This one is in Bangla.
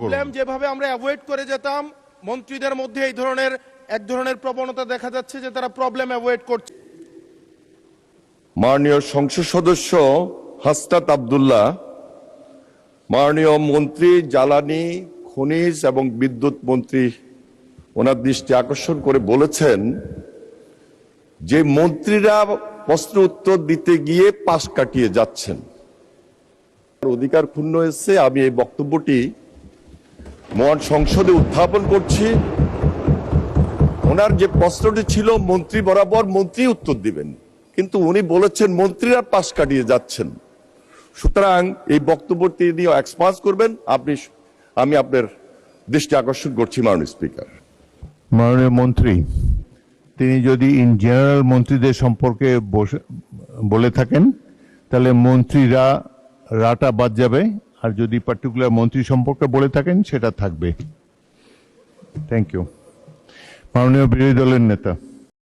প্রবলেম যেভাবে আমরা অ্যাভয়েড করে যেতাম, মন্ত্রীদের মধ্যে এই ধরনের এক ধরনের প্রবণতা দেখা যাচ্ছে যে তারা প্রবলেম অ্যাভয়েড করছে। মাননীয় সংসদ সদস্য হাসনাত আব্দুল্লাহ, মাননীয় মন্ত্রী জ্বালানি, খনিজ এবং বিদ্যুৎ মন্ত্রী ওনার দৃষ্টি আকর্ষণ করে বলেছেন যে মন্ত্রীরা প্রশ্ন উত্তর দিতে গিয়ে পাশ কাটিয়ে যাচ্ছেন, অধিকার ক্ষুণ্ণ হয়েছে। আমি এই বক্তব্যটি মহান সংসদে উত্থাপন করছি। ওনার যে প্রশ্নটি ছিল মন্ত্রী বরাবর মন্ত্রী উত্তর দিবেন, কিন্তু উনি বলেছেন মন্ত্রীরা পাশ কাটিয়ে যাচ্ছেন। সুতরাং এই বক্তব্যটি নিয়ে এক্সপান্স করবেন আমি আপনার দৃষ্টি আকর্ষণ করছি মাননীয় স্পিকার। মাননীয় মন্ত্রী, তিনি যদি ইন জেনারেল মন্ত্রীদের সম্পর্কে বলে থাকেন তাহলে মন্ত্রীরা রাটা বাদ যাবে, আর যদি পার্টিকুলার মন্ত্রী সম্পর্কে বলে থাকেন সেটা থাকবে। Thank you. মাননীয় বিরোধী দলের নেতা।